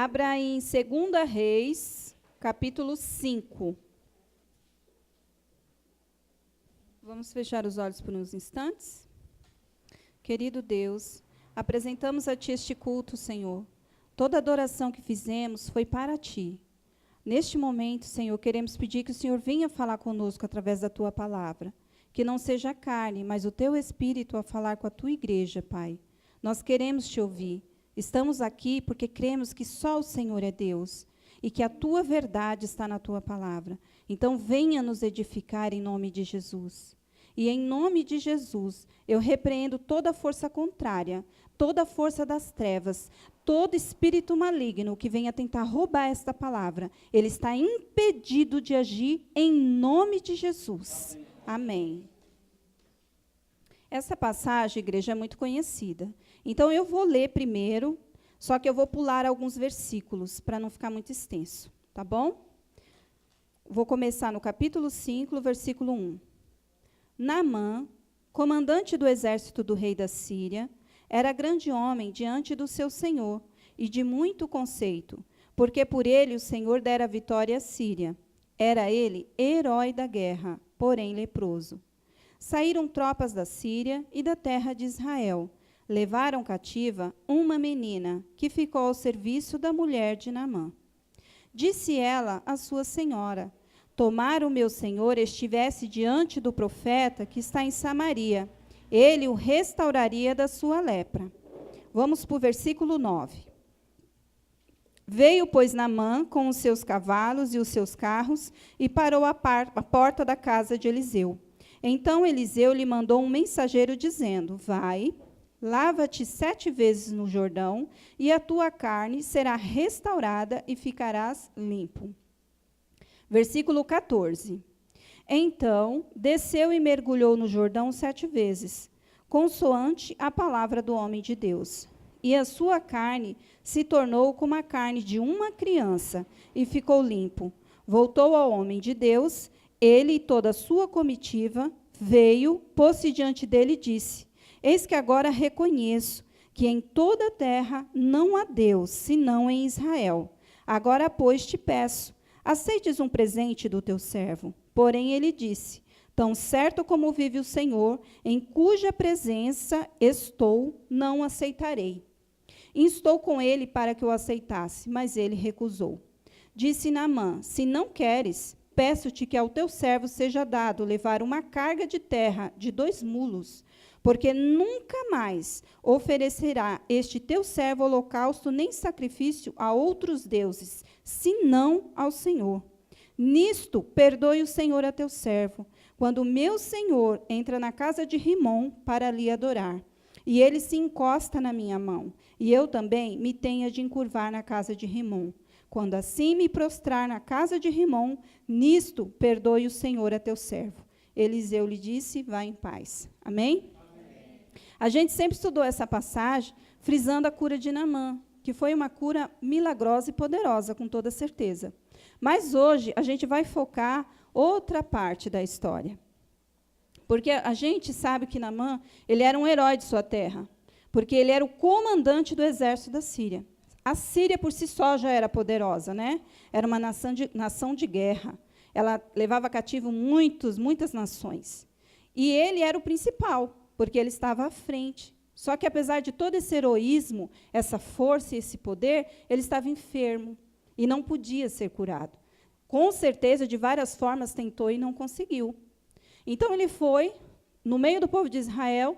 Abra em 2 Reis, capítulo 5. Vamos fechar os olhos por uns instantes? Querido Deus, apresentamos a Ti este culto, Senhor. Toda adoração que fizemos foi para Ti. Neste momento, Senhor, queremos pedir que o Senhor venha falar conosco através da Tua palavra. Que não seja a carne, mas o Teu Espírito a falar com a Tua igreja, Pai. Nós queremos Te ouvir. Estamos aqui porque cremos que só o Senhor é Deus e que a Tua verdade está na Tua palavra. Então, venha nos edificar em nome de Jesus. E em nome de Jesus, eu repreendo toda força contrária, toda força das trevas, todo espírito maligno que venha tentar roubar esta palavra. Ele está impedido de agir em nome de Jesus. Amém. Essa passagem, igreja, é muito conhecida. Então, eu vou ler primeiro, só que eu vou pular alguns versículos, para não ficar muito extenso, tá bom? Vou começar no capítulo 5, versículo 1. Naamã, comandante do exército do rei da Síria, era grande homem diante do seu senhor, e de muito conceito, porque por ele o Senhor dera vitória à Síria. Era ele herói da guerra, porém leproso. Saíram tropas da Síria e da terra de Israel. Levaram cativa uma menina, que ficou ao serviço da mulher de Naamã. Disse ela à sua senhora: tomara o meu senhor estivesse diante do profeta que está em Samaria. Ele o restauraria da sua lepra. Vamos para o versículo 9. Veio, pois, Naamã com os seus cavalos e os seus carros e parou à porta da casa de Eliseu. Então Eliseu lhe mandou um mensageiro dizendo: vai, lava-te 7 vezes no Jordão, e a tua carne será restaurada e ficarás limpo. Versículo 14. Então desceu e mergulhou no Jordão 7 vezes, consoante a palavra do homem de Deus. E a sua carne se tornou como a carne de uma criança, e ficou limpo. Voltou ao homem de Deus. Ele e toda a sua comitiva veio, pôs-se diante dele e disse: eis que agora reconheço que em toda a terra não há Deus, senão em Israel. Agora, pois, te peço, aceites um presente do teu servo. Porém, ele disse: tão certo como vive o Senhor, em cuja presença estou, não aceitarei. Instou com ele para que o aceitasse, mas ele recusou. Disse Naamã: se não queres, peço-te que ao teu servo seja dado levar uma carga de terra de 2 mulos, porque nunca mais oferecerá este teu servo holocausto nem sacrifício a outros deuses, senão ao Senhor. Nisto, perdoe o Senhor a teu servo, quando o meu senhor entra na casa de Rimom para ali adorar, e ele se encosta na minha mão, e eu também me tenha de encurvar na casa de Rimom. Quando assim me prostrar na casa de Rimom, nisto perdoe o Senhor a teu servo. Eliseu lhe disse: vá em paz. Amém? Amém. A gente sempre estudou essa passagem frisando a cura de Naamã, que foi uma cura milagrosa e poderosa, com toda certeza. Mas hoje a gente vai focar outra parte da história. Porque a gente sabe que Naamã, ele era um herói de sua terra, porque ele era o comandante do exército da Síria. A Síria, por si só, já era poderosa, né? Era uma nação de guerra. Ela levava cativo muitas nações. E ele era o principal, porque ele estava à frente. Só que, apesar de todo esse heroísmo, essa força e esse poder, ele estava enfermo e não podia ser curado. Com certeza, de várias formas, tentou e não conseguiu. Então, ele foi, no meio do povo de Israel,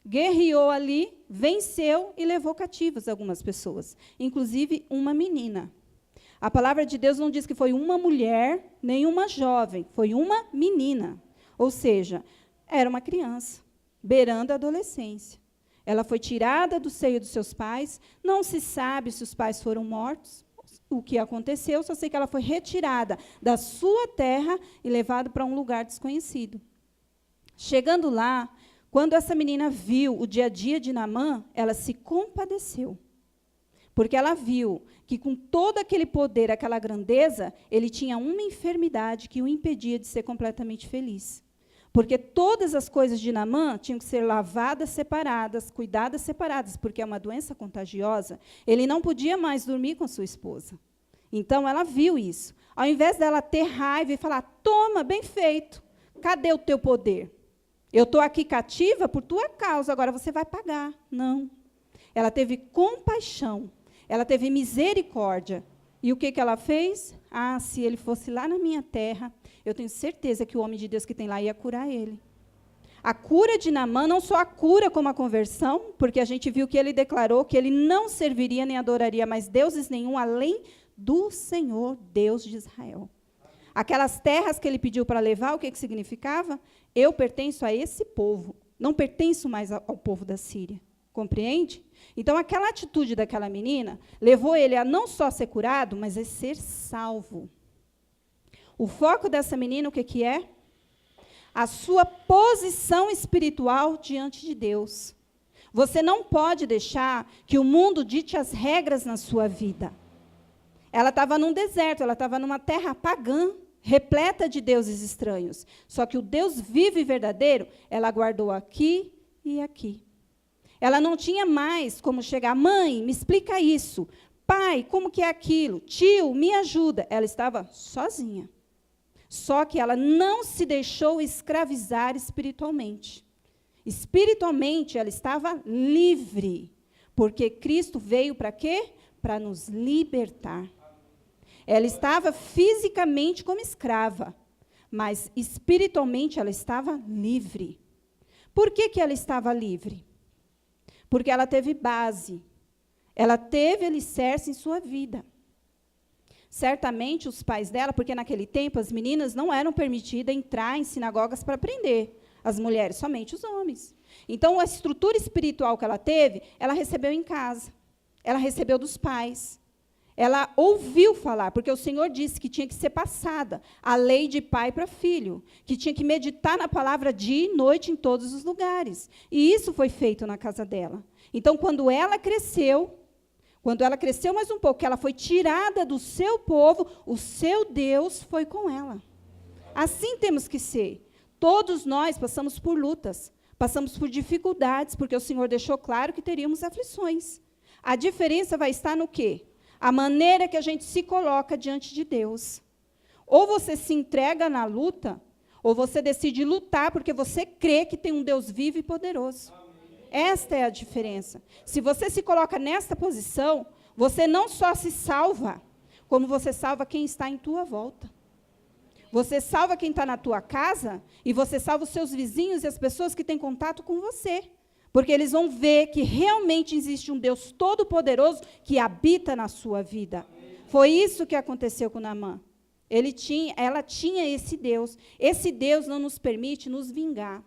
guerreou ali, venceu e levou cativas algumas pessoas, inclusive uma menina. A palavra de Deus não diz que foi uma mulher, nem uma jovem, foi uma menina. Ou seja, era uma criança, beirando a adolescência. Ela foi tirada do seio dos seus pais, não se sabe se os pais foram mortos, o que aconteceu, só sei que ela foi retirada da sua terra e levada para um lugar desconhecido. Chegando lá, quando essa menina viu o dia a dia de Naamã, ela se compadeceu. Porque ela viu que, com todo aquele poder, aquela grandeza, ele tinha uma enfermidade que o impedia de ser completamente feliz. Porque todas as coisas de Naamã tinham que ser lavadas separadas, cuidadas separadas, porque é uma doença contagiosa. Ele não podia mais dormir com a sua esposa. Então, ela viu isso. Ao invés dela ter raiva e falar, toma, bem feito, cadê o teu poder? Eu estou aqui cativa por tua causa, agora você vai pagar. Não. Ela teve compaixão, ela teve misericórdia. E o que ela fez? Ah, se ele fosse lá na minha terra, eu tenho certeza que o homem de Deus que tem lá ia curar ele. A cura de Naamã, não só a cura como a conversão, porque a gente viu que ele declarou que ele não serviria nem adoraria mais deuses nenhum, além do Senhor, Deus de Israel. Aquelas terras que ele pediu para levar, o que significava? Eu pertenço a esse povo, não pertenço mais ao povo da Síria. Compreende? Então, aquela atitude daquela menina levou ele a não só ser curado, mas a ser salvo. O foco dessa menina, o que é? A sua posição espiritual diante de Deus. Você não pode deixar que o mundo dite as regras na sua vida. Ela estava num deserto, ela estava numa terra pagã, repleta de deuses estranhos. Só que o Deus vivo e verdadeiro, ela guardou aqui e aqui. Ela não tinha mais como chegar, mãe, me explica isso. Pai, como que é aquilo? Tio, me ajuda. Ela estava sozinha. Só que ela não se deixou escravizar espiritualmente. Espiritualmente, ela estava livre. Porque Cristo veio para quê? Para nos libertar. Ela estava fisicamente como escrava, mas espiritualmente ela estava livre. Por que ela estava livre? Porque ela teve base, ela teve alicerce em sua vida. Certamente os pais dela, porque naquele tempo as meninas não eram permitidas entrar em sinagogas para aprender, as mulheres, somente os homens. Então, a estrutura espiritual que ela teve, ela recebeu em casa, ela recebeu dos pais. Ela ouviu falar, porque o Senhor disse que tinha que ser passada a lei de pai para filho, que tinha que meditar na palavra dia e noite em todos os lugares. E isso foi feito na casa dela. Então, quando ela cresceu mais um pouco, que ela foi tirada do seu povo, o seu Deus foi com ela. Assim temos que ser. Todos nós passamos por lutas, passamos por dificuldades, porque o Senhor deixou claro que teríamos aflições. A diferença vai estar no quê? A maneira que a gente se coloca diante de Deus. Ou você se entrega na luta, ou você decide lutar porque você crê que tem um Deus vivo e poderoso. Esta é a diferença. Se você se coloca nesta posição, você não só se salva, como você salva quem está em tua volta. Você salva quem está na tua casa e você salva os seus vizinhos e as pessoas que têm contato com você. Porque eles vão ver que realmente existe um Deus todo-poderoso que habita na sua vida. Foi isso que aconteceu com Naamã. Ela tinha esse Deus. Esse Deus não nos permite nos vingar.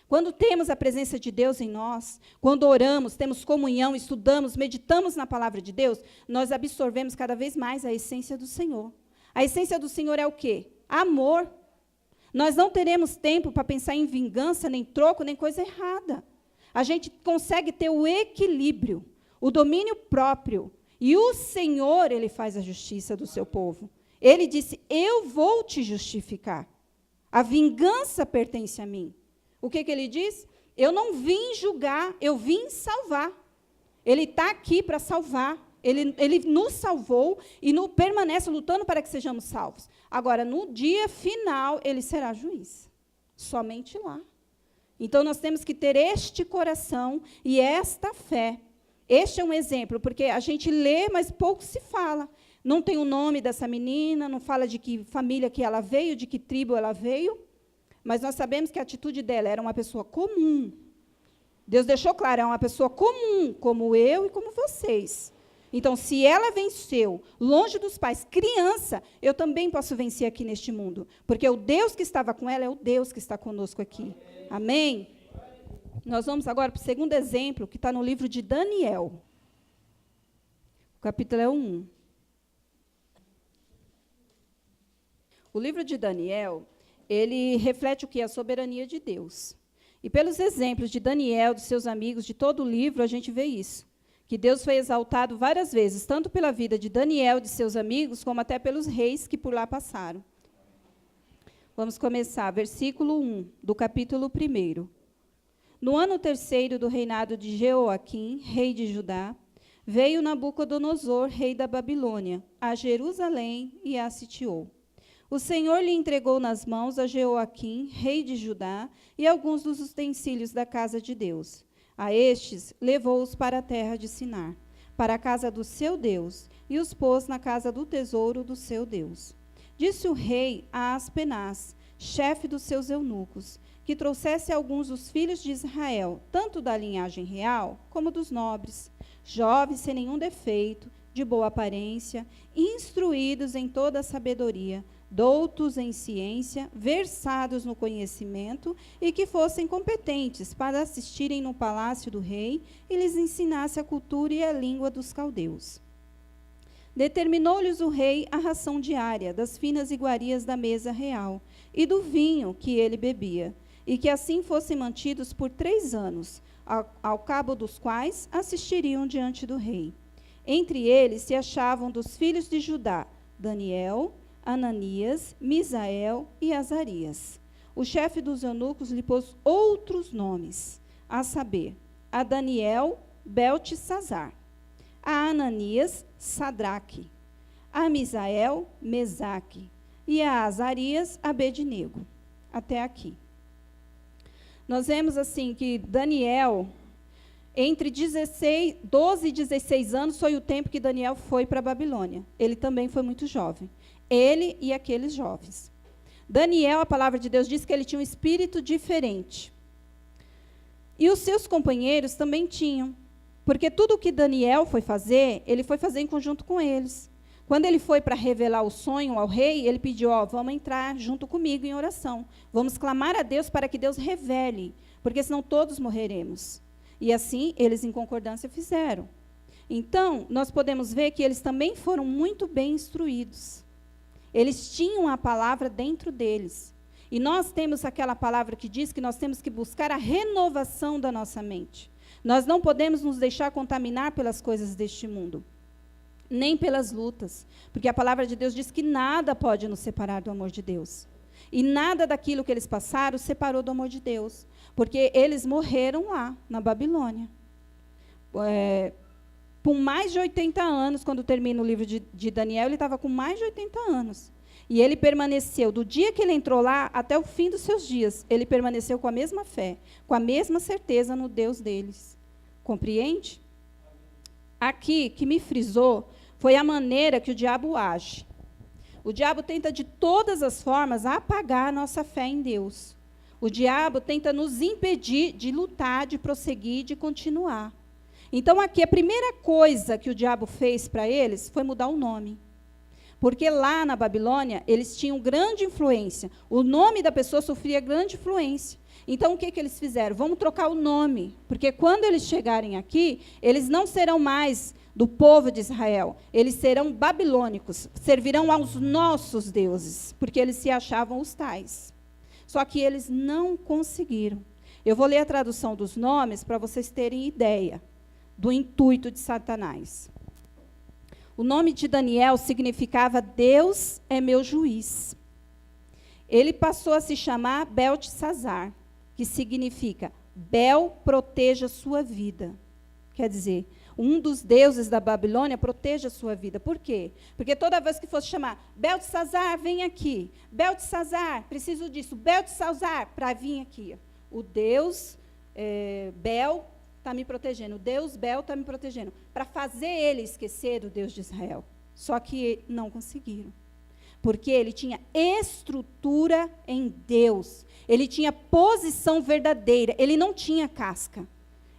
Quando temos a presença de Deus em nós, quando oramos, temos comunhão, estudamos, meditamos na palavra de Deus, nós absorvemos cada vez mais a essência do Senhor. A essência do Senhor é o quê? Amor. Nós não teremos tempo para pensar em vingança, nem troco, nem coisa errada. A gente consegue ter o equilíbrio, o domínio próprio. E o Senhor, Ele faz a justiça do seu povo. Ele disse, eu vou te justificar. A vingança pertence a mim. O que Ele diz? Eu não vim julgar, eu vim salvar. Ele está aqui para salvar. Ele nos salvou e permanece lutando para que sejamos salvos. Agora, no dia final, Ele será juiz. Somente lá. Então, nós temos que ter este coração e esta fé. Este é um exemplo, porque a gente lê, mas pouco se fala. Não tem o nome dessa menina, não fala de que família que ela veio, de que tribo ela veio. Mas nós sabemos que a atitude dela era uma pessoa comum. Deus deixou claro, é uma pessoa comum, como eu e como vocês. Então, se ela venceu, longe dos pais, criança, eu também posso vencer aqui neste mundo. Porque o Deus que estava com ela é o Deus que está conosco aqui. Amém? Nós vamos agora para o segundo exemplo, que está no livro de Daniel. O capítulo é 1. O livro de Daniel, ele reflete o que é a soberania de Deus. E pelos exemplos de Daniel, de seus amigos, de todo o livro, a gente vê isso. Que Deus foi exaltado várias vezes, tanto pela vida de Daniel, de seus amigos, como até pelos reis que por lá passaram. Vamos começar, versículo 1, do capítulo 1. No ano 3º do reinado de Jeoaquim, rei de Judá, veio Nabucodonosor, rei da Babilônia, a Jerusalém e a sitiou. O Senhor lhe entregou nas mãos a Jeoaquim, rei de Judá, e alguns dos utensílios da casa de Deus. A estes levou-os para a terra de Sinar, para a casa do seu Deus, e os pôs na casa do tesouro do seu Deus. Disse o rei a Aspenaz, chefe dos seus eunucos, que trouxesse alguns dos filhos de Israel, tanto da linhagem real como dos nobres, jovens sem nenhum defeito, de boa aparência, instruídos em toda a sabedoria, doutos em ciência, versados no conhecimento, e que fossem competentes para assistirem no palácio do rei e lhes ensinasse a cultura e a língua dos caldeus. Determinou-lhes o rei a ração diária das finas iguarias da mesa real e do vinho que ele bebia, e que assim fossem mantidos por 3 anos, ao cabo dos quais assistiriam diante do rei. Entre eles se achavam dos filhos de Judá, Daniel, Ananias, Misael e Azarias. O chefe dos eunucos lhe pôs outros nomes, a saber, a Daniel, Beltesazar, a Ananias, Sadraque, a Misael, Mesaque, e a Azarias, Abednego. Até aqui. Nós vemos assim que Daniel, entre 12 e 16 anos, foi o tempo que Daniel foi para a Babilônia. Ele também foi muito jovem. Ele e aqueles jovens. Daniel, a palavra de Deus diz que ele tinha um espírito diferente. E os seus companheiros também tinham. Porque tudo o que Daniel foi fazer, ele foi fazer em conjunto com eles. Quando ele foi para revelar o sonho ao rei, ele pediu, vamos entrar junto comigo em oração. Vamos clamar a Deus para que Deus revele, porque senão todos morreremos. E assim, eles em concordância fizeram. Então, nós podemos ver que eles também foram muito bem instruídos. Eles tinham a palavra dentro deles. E nós temos aquela palavra que diz que nós temos que buscar a renovação da nossa mente. Nós não podemos nos deixar contaminar pelas coisas deste mundo, nem pelas lutas, porque a palavra de Deus diz que nada pode nos separar do amor de Deus. E nada daquilo que eles passaram separou do amor de Deus, porque eles morreram lá, na Babilônia. Com mais de 80 anos, quando termina o livro de Daniel, ele estava com mais de 80 anos. E ele permaneceu, do dia que ele entrou lá até o fim dos seus dias, ele permaneceu com a mesma fé, com a mesma certeza no Deus deles. Compreende? Aqui, que me frisou, foi a maneira que o diabo age. O diabo tenta de todas as formas apagar a nossa fé em Deus. O diabo tenta nos impedir de lutar, de prosseguir, de continuar. Então, aqui, a primeira coisa que o diabo fez para eles foi mudar o nome. Porque lá na Babilônia, eles tinham grande influência. O nome da pessoa sofria grande influência. Então, o que eles fizeram? Vamos trocar o nome. Porque quando eles chegarem aqui, eles não serão mais do povo de Israel. Eles serão babilônicos. Servirão aos nossos deuses. Porque eles se achavam os tais. Só que eles não conseguiram. Eu vou ler a tradução dos nomes para vocês terem ideia do intuito de Satanás. O nome de Daniel significava Deus é meu juiz. Ele passou a se chamar Beltesazar, que significa Bel proteja sua vida. Quer dizer, um dos deuses da Babilônia proteja a sua vida. Por quê? Porque toda vez que fosse chamar, Beltesazar, vem aqui. Beltesazar, preciso disso. Beltesazar, para vir aqui. O Deus Bel está me protegendo. O Deus Bel está me protegendo. Para fazer ele esquecer do Deus de Israel. Só que não conseguiram. Porque ele tinha estrutura em Deus. Ele tinha posição verdadeira. Ele não tinha casca.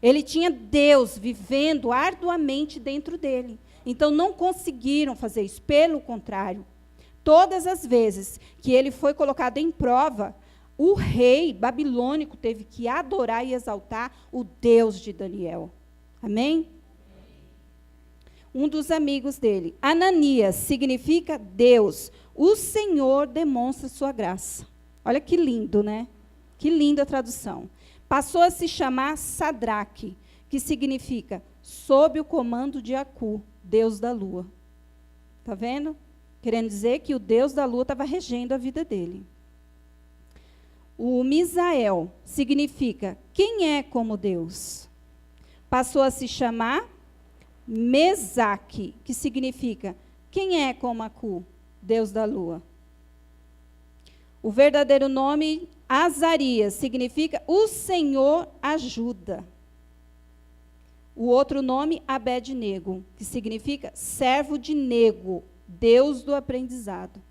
Ele tinha Deus vivendo arduamente dentro dele. Então, não conseguiram fazer isso. Pelo contrário, todas as vezes que ele foi colocado em prova, o rei babilônico teve que adorar e exaltar o Deus de Daniel. Amém? Um dos amigos dele, Ananias, significa Deus. O Senhor demonstra sua graça. Olha que lindo, né? Que linda a tradução. Passou a se chamar Sadraque, que significa sob o comando de Acu, Deus da lua. Está vendo? Querendo dizer que o Deus da lua estava regendo a vida dele. O Misael significa quem é como Deus. Passou a se chamar Mesaque, que significa quem é como Acu, Deus da lua. O verdadeiro nome Azarias significa o Senhor ajuda. O outro nome Abed-nego, que significa servo de Nego, Deus do aprendizado.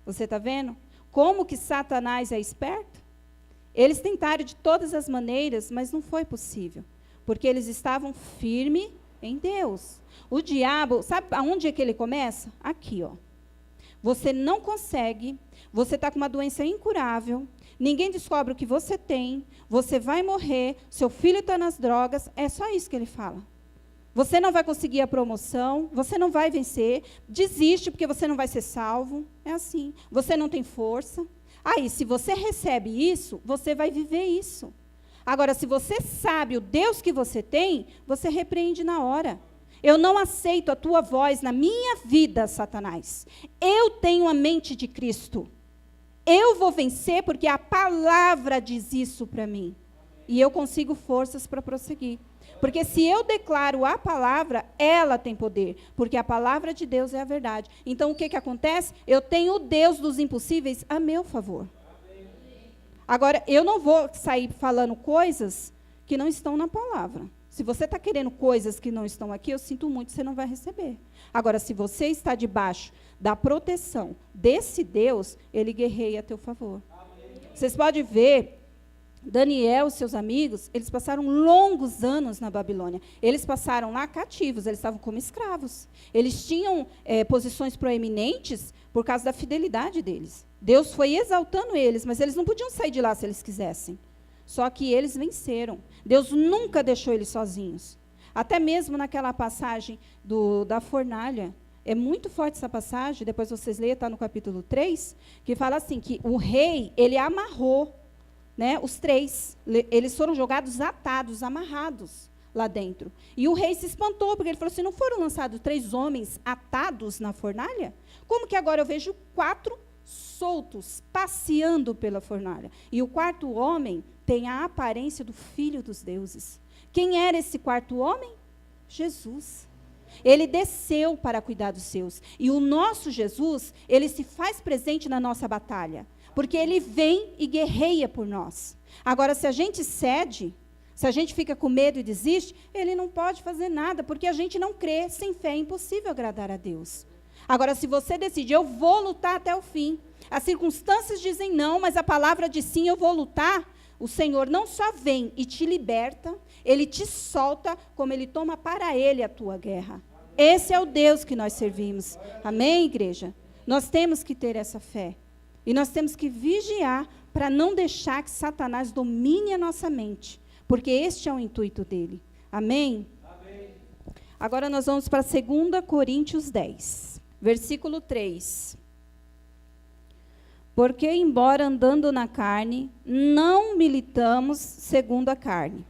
Você está vendo? Como que Satanás é esperto? Eles tentaram de todas as maneiras, mas não foi possível. Porque eles estavam firmes em Deus. O diabo, sabe aonde é que ele começa? Aqui, ó. Você não consegue, você está com uma doença incurável, ninguém descobre o que você tem, você vai morrer, seu filho está nas drogas, é só isso que ele fala. Você não vai conseguir a promoção, você não vai vencer, desiste porque você não vai ser salvo, é assim. Você não tem força. Aí, se você recebe isso, você vai viver isso. Agora, se você sabe o Deus que você tem, você repreende na hora. Eu não aceito a tua voz na minha vida, Satanás. Eu tenho a mente de Cristo. Eu vou vencer porque a palavra diz isso para mim. E eu consigo forças para prosseguir. Porque se eu declaro a palavra, ela tem poder. Porque a palavra de Deus é a verdade. Então, o que acontece? Eu tenho o Deus dos impossíveis a meu favor. Agora, eu não vou sair falando coisas que não estão na palavra. Se você está querendo coisas que não estão aqui, eu sinto muito, você não vai receber. Agora, se você está debaixo da proteção desse Deus, ele guerreia a teu favor. Vocês podem ver, Daniel e seus amigos, eles passaram longos anos na Babilônia. Eles passaram lá cativos, eles estavam como escravos. Eles tinham posições proeminentes por causa da fidelidade deles. Deus foi exaltando eles, mas eles não podiam sair de lá se eles quisessem. Só que eles venceram. Deus nunca deixou eles sozinhos. Até mesmo naquela passagem da fornalha. É muito forte essa passagem, depois vocês leiam, está no capítulo 3, que fala assim, que o rei, ele amarrou, né, os três. Eles foram jogados atados, amarrados lá dentro. E o rei se espantou, porque ele falou assim, não foram lançados 3 homens atados na fornalha? Como que agora eu vejo 4 soltos, passeando pela fornalha? E o 4º homem tem a aparência do Filho dos deuses. Quem era esse 4º homem? Jesus. Ele desceu para cuidar dos seus. E o nosso Jesus, ele se faz presente na nossa batalha. Porque ele vem e guerreia por nós. Agora, se a gente cede, se a gente fica com medo e desiste, ele não pode fazer nada, porque a gente não crê. Sem fé é impossível agradar a Deus. Agora, se você decide, eu vou lutar até o fim. As circunstâncias dizem não, mas a palavra diz sim, eu vou lutar. O Senhor não só vem e te liberta, ele te solta, como ele toma para ele a tua guerra. Esse é o Deus que nós servimos. Amém, igreja? Nós temos que ter essa fé. E nós temos que vigiar para não deixar que Satanás domine a nossa mente. Porque este é o intuito dele. Amém? Amém. Agora nós vamos para 2 Coríntios 10, versículo 3. Porque, embora andando na carne, não militamos segundo a carne.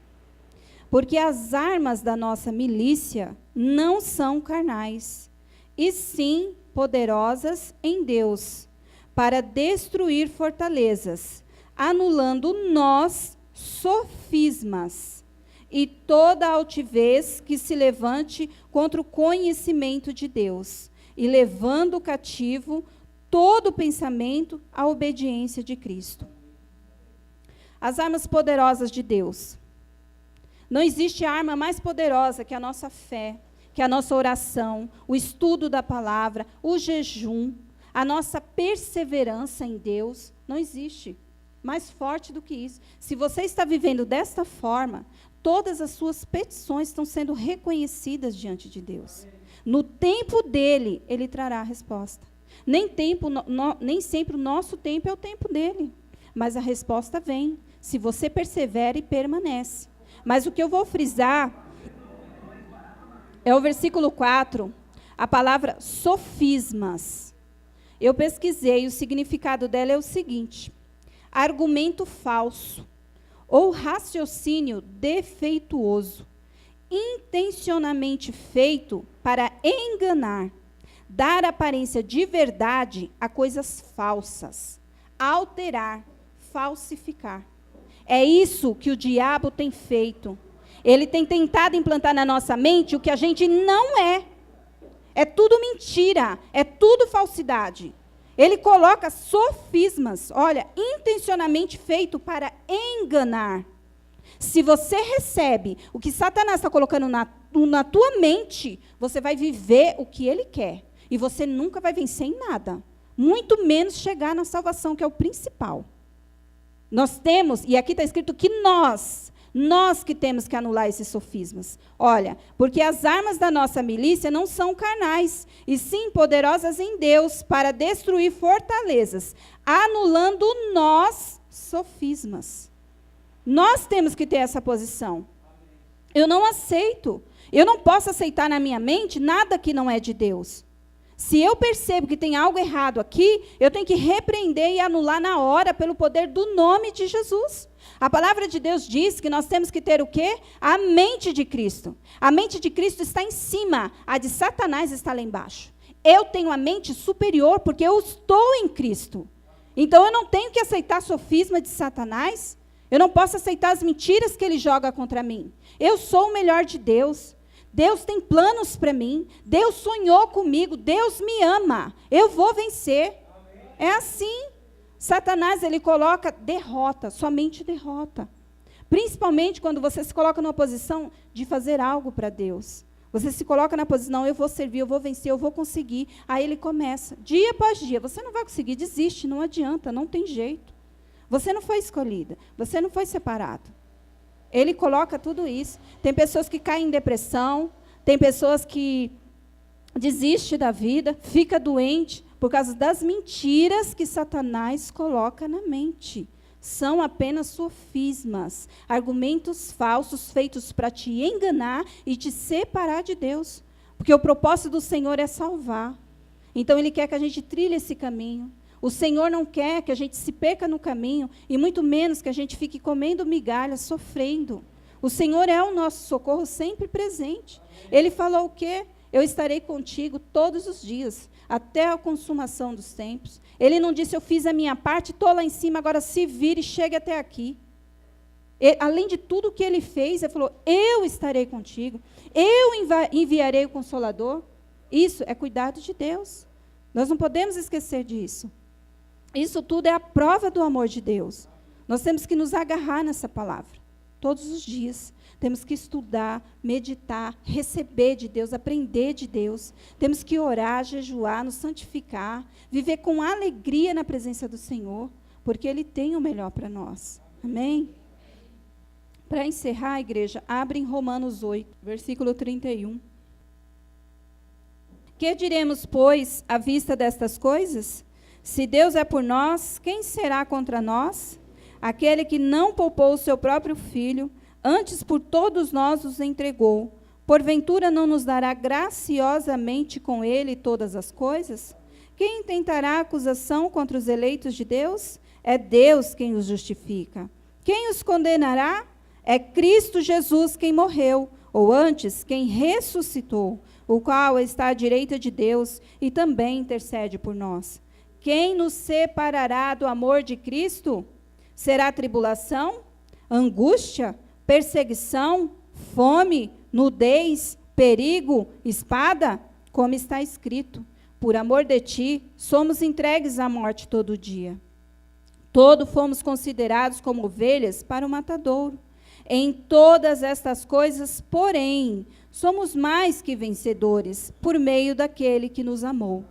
Porque as armas da nossa milícia não são carnais, e sim poderosas em Deus, para destruir fortalezas, anulando nós sofismas e toda altivez que se levante contra o conhecimento de Deus, e levando cativo todo pensamento à obediência de Cristo. As armas poderosas de Deus. Não existe arma mais poderosa que a nossa fé, que a nossa oração, o estudo da palavra, o jejum, a nossa perseverança em Deus. Não existe mais forte do que isso. Se você está vivendo desta forma, todas as suas petições estão sendo reconhecidas diante de Deus. No tempo dele, ele trará a resposta. Nem sempre o nosso tempo é o tempo dele, mas a resposta vem, se você persevera e permanece. Mas o que eu vou frisar é o versículo 4, a palavra sofismas. Eu pesquisei, o significado dela é o seguinte: argumento falso ou raciocínio defeituoso, intencionalmente feito para enganar, dar aparência de verdade a coisas falsas, alterar, falsificar. É isso que o diabo tem feito. Ele tem tentado implantar na nossa mente o que a gente não é. É tudo mentira, é tudo falsidade. Ele coloca sofismas, olha, intencionalmente feito para enganar. Se você recebe o que Satanás está colocando na tua mente, você vai viver o que ele quer. E você nunca vai vencer em nada. Muito menos chegar na salvação, que é o principal. Nós temos, e aqui está escrito que nós que temos que anular esses sofismas. Olha, porque as armas da nossa milícia não são carnais, e sim poderosas em Deus para destruir fortalezas, anulando nós sofismas. Nós temos que ter essa posição. Eu não aceito. Eu não posso aceitar na minha mente nada que não é de Deus. Se eu percebo que tem algo errado aqui, eu tenho que repreender e anular na hora pelo poder do nome de Jesus. A palavra de Deus diz que nós temos que ter o quê? A mente de Cristo. A mente de Cristo está em cima, a de Satanás está lá embaixo. Eu tenho a mente superior porque eu estou em Cristo. Então eu não tenho que aceitar sofisma de Satanás. Eu não posso aceitar as mentiras que ele joga contra mim. Eu sou o melhor de Deus. Deus tem planos para mim. Deus sonhou comigo. Deus me ama. Eu vou vencer. Amém. É assim. Satanás, ele coloca derrota, somente derrota. Principalmente quando você se coloca numa posição de fazer algo para Deus. Você se coloca na posição, eu vou servir, eu vou vencer, eu vou conseguir. Aí ele começa, dia após dia, você não vai conseguir, desiste, não adianta, não tem jeito. Você não foi escolhida, você não foi separado. Ele coloca tudo isso. Tem pessoas que caem em depressão, tem pessoas que desistem da vida, fica doente, por causa das mentiras que Satanás coloca na mente. São apenas sofismas, argumentos falsos feitos para te enganar e te separar de Deus. Porque o propósito do Senhor é salvar. Então, Ele quer que a gente trilhe esse caminho. O Senhor não quer que a gente se perca no caminho, e muito menos que a gente fique comendo migalhas, sofrendo. O Senhor é o nosso socorro sempre presente. Ele falou o quê? Eu estarei contigo todos os dias, até a consumação dos tempos. Ele não disse, eu fiz a minha parte, estou lá em cima, agora se vire e chegue até aqui. Além de tudo o que ele fez, ele falou, eu estarei contigo, eu enviarei o Consolador. Isso é cuidado de Deus. Nós não podemos esquecer disso. Isso tudo é a prova do amor de Deus. Nós temos que nos agarrar nessa palavra, todos os dias. Temos que estudar, meditar, receber de Deus, aprender de Deus. Temos que orar, jejuar, nos santificar, viver com alegria na presença do Senhor, porque Ele tem o melhor para nós. Amém? Para encerrar, igreja, abre em Romanos 8, versículo 31. Que diremos, pois, à vista destas coisas? Se Deus é por nós, quem será contra nós? Aquele que não poupou o seu próprio filho, antes por todos nós os entregou, porventura não nos dará graciosamente com ele todas as coisas? Quem intentará acusação contra os eleitos de Deus? É Deus quem os justifica. Quem os condenará? É Cristo Jesus quem morreu, ou antes, quem ressuscitou, o qual está à direita de Deus e também intercede por nós. Quem nos separará do amor de Cristo? Será tribulação, angústia, perseguição, fome, nudez, perigo, espada? Como está escrito, por amor de ti, somos entregues à morte todo dia. Todos fomos considerados como ovelhas para o matadouro. Em todas estas coisas, porém, somos mais que vencedores, por meio daquele que nos amou.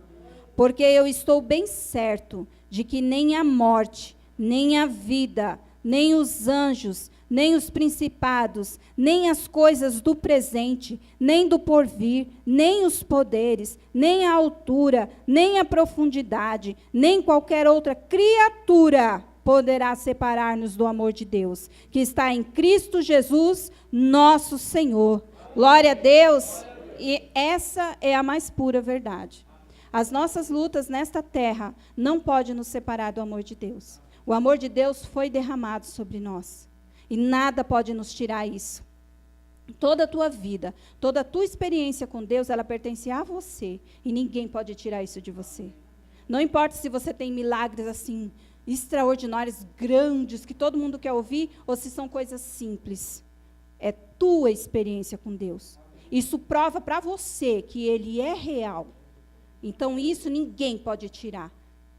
Porque eu estou bem certo de que nem a morte, nem a vida, nem os anjos, nem os principados, nem as coisas do presente, nem do porvir, nem os poderes, nem a altura, nem a profundidade, nem qualquer outra criatura poderá separar-nos do amor de Deus, que está em Cristo Jesus, nosso Senhor. Glória a Deus! E essa é a mais pura verdade. As nossas lutas nesta terra não podem nos separar do amor de Deus. O amor de Deus foi derramado sobre nós. E nada pode nos tirar isso. Toda a tua vida, toda a tua experiência com Deus, ela pertence a você. E ninguém pode tirar isso de você. Não importa se você tem milagres assim, extraordinárias, grandes, que todo mundo quer ouvir, ou se são coisas simples. É tua experiência com Deus. Isso prova para você que Ele é real. Então, isso ninguém pode tirar.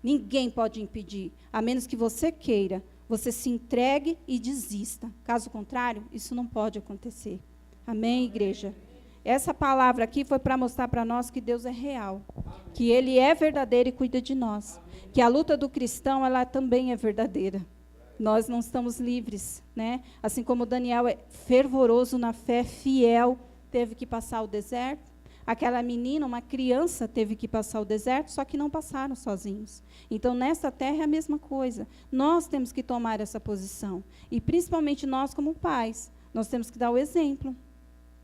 Ninguém pode impedir. A menos que você queira, você se entregue e desista. Caso contrário, isso não pode acontecer. Amém, igreja? Essa palavra aqui foi para mostrar para nós que Deus é real. Que Ele é verdadeiro e cuida de nós. Que a luta do cristão, ela também é verdadeira. Nós não estamos livres, né? Assim como Daniel é fervoroso na fé, fiel, teve que passar o deserto. Aquela menina, uma criança, teve que passar o deserto, só que não passaram sozinhos. Então, nessa terra é a mesma coisa. Nós temos que tomar essa posição. E, principalmente, nós como pais, nós temos que dar o exemplo.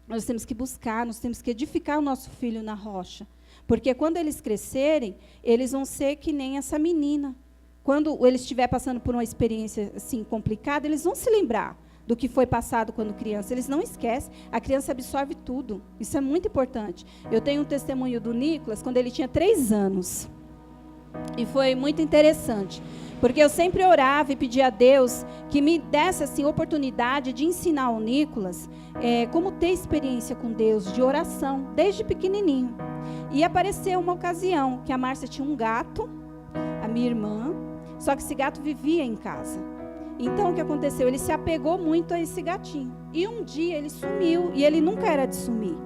Nós temos que buscar, nós temos que edificar o nosso filho na rocha. Porque quando eles crescerem, eles vão ser que nem essa menina. Quando eles estiverem passando por uma experiência assim, complicada, eles vão se lembrar do que foi passado quando criança. Eles não esquecem. A criança absorve tudo. Isso é muito importante. Eu tenho um testemunho do Nicolas, quando ele tinha 3 anos. E foi muito interessante. Porque eu sempre orava e pedia a Deus que me desse assim, oportunidade de ensinar ao Nicolas como ter experiência com Deus, de oração, desde pequenininho. E apareceu uma ocasião que a Márcia tinha um gato, a minha irmã, só que esse gato vivia em casa. Então, o que aconteceu? Ele se apegou muito a esse gatinho. E um dia ele sumiu, e ele nunca era de sumir.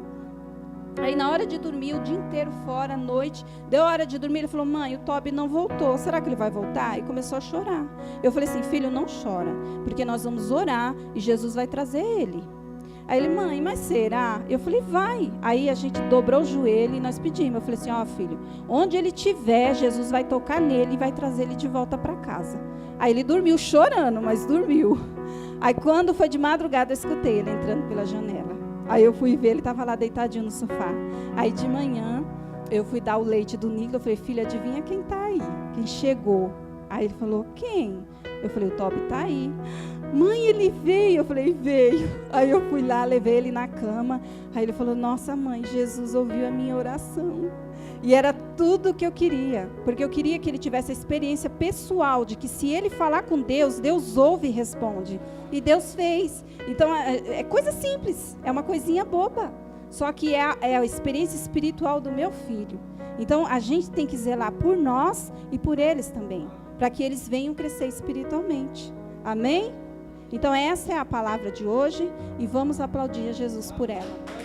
Aí, na hora de dormir, o dia inteiro fora, à noite, deu hora de dormir, ele falou, mãe, o Toby não voltou, será que ele vai voltar? E começou a chorar. Eu falei assim, filho, não chora, porque nós vamos orar e Jesus vai trazer ele. Aí ele, mãe, mas será? Eu falei, vai. Aí a gente dobrou o joelho e nós pedimos. Eu falei assim, ó, filho, onde ele estiver, Jesus vai tocar nele e vai trazer ele de volta para casa. Aí ele dormiu chorando, mas dormiu. Aí quando foi de madrugada, eu escutei ele entrando pela janela. Aí eu fui ver, ele estava lá deitadinho no sofá. Aí de manhã, eu fui dar o leite do Nicolas. Eu falei, filho, adivinha quem está aí? Quem chegou? Aí ele falou, quem? Eu falei, o Toby está aí. Mãe, ele veio. Eu falei, veio. Aí eu fui lá, levei ele na cama. Aí ele falou, nossa mãe, Jesus ouviu a minha oração. E era tudo o que eu queria. Porque eu queria que ele tivesse a experiência pessoal de que se ele falar com Deus, Deus ouve e responde. E Deus fez. Então, é coisa simples. É uma coisinha boba. Só que é a experiência espiritual do meu filho. Então, a gente tem que zelar por nós e por eles também. Para que eles venham crescer espiritualmente. Amém? Então, essa é a palavra de hoje. E vamos aplaudir a Jesus por ela.